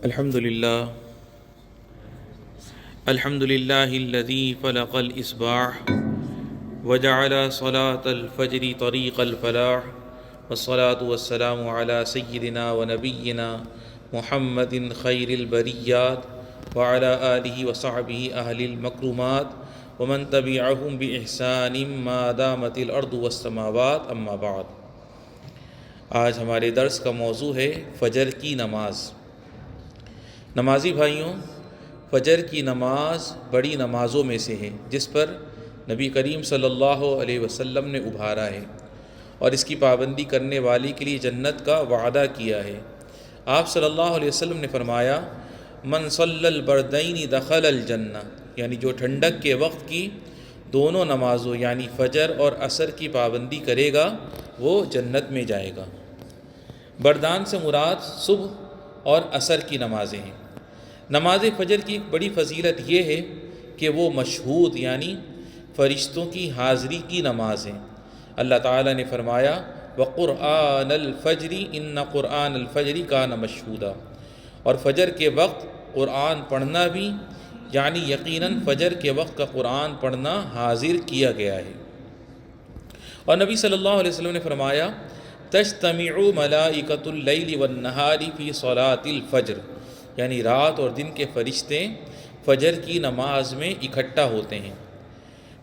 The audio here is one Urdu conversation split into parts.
الحمد لله الذي فلق الإصباح وجعل صلاة الفجر طريق الفلاح والصلاة والسلام على سيدنا ونبينا محمد خير البريات وعلى آله وصحبه أهل المكرمات ومن تبعهم بإحسان ما دامت الأرض والسماوات أما بعد۔ آج ہمارے درس کا موضوع ہے فجر کی نماز۔ نمازی بھائیوں، فجر کی نماز بڑی نمازوں میں سے ہے جس پر نبی کریم صلی اللہ علیہ وسلم نے ابھارا ہے اور اس کی پابندی کرنے والے کے لیے جنت کا وعدہ کیا ہے۔ آپ صلی اللہ علیہ وسلم نے فرمایا، من صلی البردین دخل الجنہ، یعنی جو ٹھنڈک کے وقت کی دونوں نمازوں یعنی فجر اور عصر کی پابندی کرے گا وہ جنت میں جائے گا۔ بردان سے مراد صبح اور عصر کی نمازیں ہیں۔ نماز فجر کی ایک بڑی فضیلت یہ ہے کہ وہ مشہود یعنی فرشتوں کی حاضری کی نماز ہے۔ اللہ تعالیٰ نے فرمایا، وَقُرْآنَ الْفَجْرِ إِنَّ قُرْآنَ الْفَجْرِ كَانَ مَشْهُودًا، اور فجر کے وقت قرآن پڑھنا بھی یعنی یقیناً فجر کے وقت کا قرآن پڑھنا حاضر کیا گیا ہے۔ اور نبی صلی اللہ علیہ وسلم نے فرمایا، تجتمع ملائکۃ اللیل والنہار فی صلاۃ الفجر، یعنی رات اور دن کے فرشتے فجر کی نماز میں اکٹھا ہوتے ہیں۔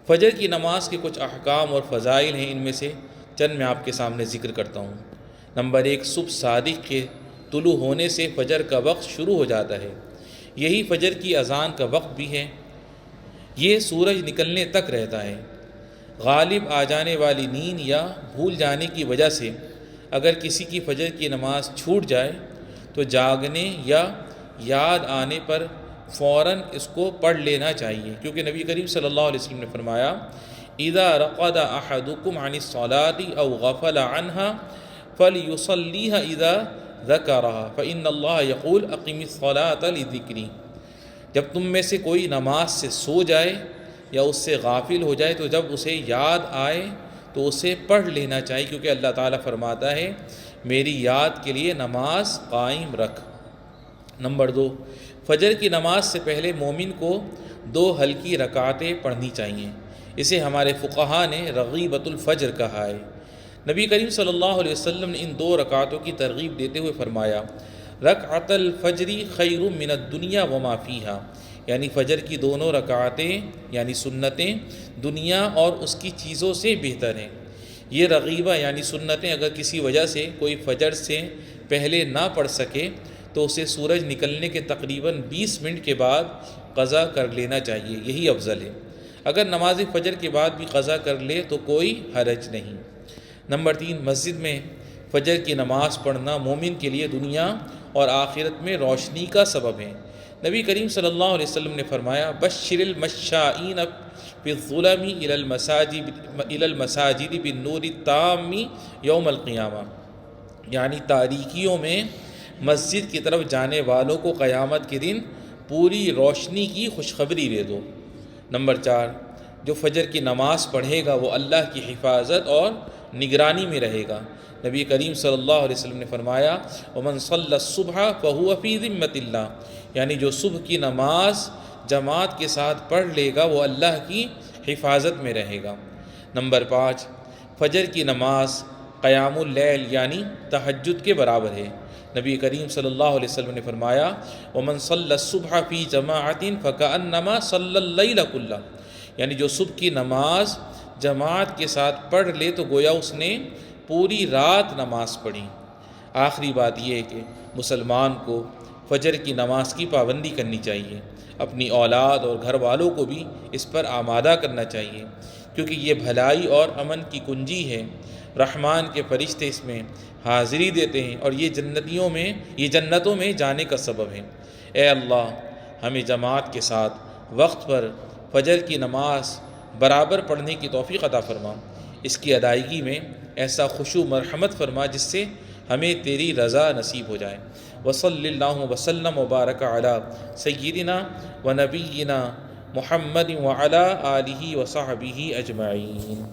فجر کی نماز کے کچھ احکام اور فضائل ہیں، ان میں سے چند میں آپ کے سامنے ذکر کرتا ہوں۔ نمبر 1، صبح صادق کے طلوع ہونے سے فجر کا وقت شروع ہو جاتا ہے۔ یہی فجر کی اذان کا وقت بھی ہے۔ یہ سورج نکلنے تک رہتا ہے۔ غالب آ جانے والی نیند یا بھول جانے کی وجہ سے اگر کسی کی فجر کی نماز چھوٹ جائے تو جاگنے یا یاد آنے پر فوراً اس کو پڑھ لینا چاہیے، کیونکہ نبی کریم صلی اللہ علیہ وسلم نے فرمایا، اذا رقد احدکم عن الصلاة او غفل عنها فلیصلیها اذا ذکرها فان اللہ یقول اقم الصلاة لذکری۔ جب تم میں سے کوئی نماز سے سو جائے یا اس سے غافل ہو جائے تو جب اسے یاد آئے تو اسے پڑھ لینا چاہیے، کیونکہ اللہ تعالیٰ فرماتا ہے میری یاد کے لیے نماز قائم رکھ۔ نمبر 2، فجر کی نماز سے پہلے مومن کو 2 ہلکی رکعتیں پڑھنی چاہیے۔ اسے ہمارے فقہا نے رغیبۃ الفجر کہا ہے۔ نبی کریم صلی اللہ علیہ وسلم نے ان 2 رکعتوں کی ترغیب دیتے ہوئے فرمایا، رکعت الفجر خیر من الدنیا وما فیہا، یعنی فجر کی دونوں رکعتیں یعنی سنتیں دنیا اور اس کی چیزوں سے بہتر ہیں۔ یہ رغیبہ یعنی سنتیں اگر کسی وجہ سے کوئی فجر سے پہلے نہ پڑھ سکے تو اسے سورج نکلنے کے تقریباً 20 منٹ کے بعد قضا کر لینا چاہیے، یہی افضل ہے۔ اگر نماز فجر کے بعد بھی قضا کر لے تو کوئی حرج نہیں۔ نمبر 3، مسجد میں فجر کی نماز پڑھنا مومن کے لیے دنیا اور آخرت میں روشنی کا سبب ہے۔ نبی کریم صلی اللہ علیہ وسلم نے فرمایا، بشر المشائین فی الظلم الی المساجد بالنور التام یوم القیامہ، یعنی تاریکیوں میں مسجد کی طرف جانے والوں کو قیامت کے دن پوری روشنی کی خوشخبری دے دو۔ نمبر 4، جو فجر کی نماز پڑھے گا وہ اللہ کی حفاظت اور نگرانی میں رہے گا۔ نبی کریم صلی اللہ علیہ وسلم نے فرمایا، ومن صلی الصبح فہو فی ذمۃ اللہ، یعنی جو صبح کی نماز جماعت کے ساتھ پڑھ لے گا وہ اللہ کی حفاظت میں رہے گا۔ نمبر 5، فجر کی نماز قیام اللیل یعنی تہجد کے برابر ہے۔ نبی کریم صلی اللہ علیہ وسلم نے فرمایا، ومن صلی الصبح فی جماعت فکأنما صلی اللیل کلہ، یعنی جو صبح کی نماز جماعت کے ساتھ پڑھ لے تو گویا اس نے پوری رات نماز پڑھی۔ آخری بات یہ ہے کہ مسلمان کو فجر کی نماز کی پابندی کرنی چاہیے، اپنی اولاد اور گھر والوں کو بھی اس پر آمادہ کرنا چاہیے، کیونکہ یہ بھلائی اور امن کی کنجی ہے۔ رحمان کے فرشتے اس میں حاضری دیتے ہیں اور یہ جنتوں میں جانے کا سبب ہے۔ اے اللہ، ہمیں جماعت کے ساتھ وقت پر فجر کی نماز برابر پڑھنے کی توفیق عطا فرما، اس کی ادائیگی میں ایسا خشوع مرحمت فرما جس سے ہمیں تیری رضا نصیب ہو جائے۔ وصلی اللہ وسلم وبارک علی سیدنا و نبینا محمد وعلی آلہ وصحبہ اجمعین۔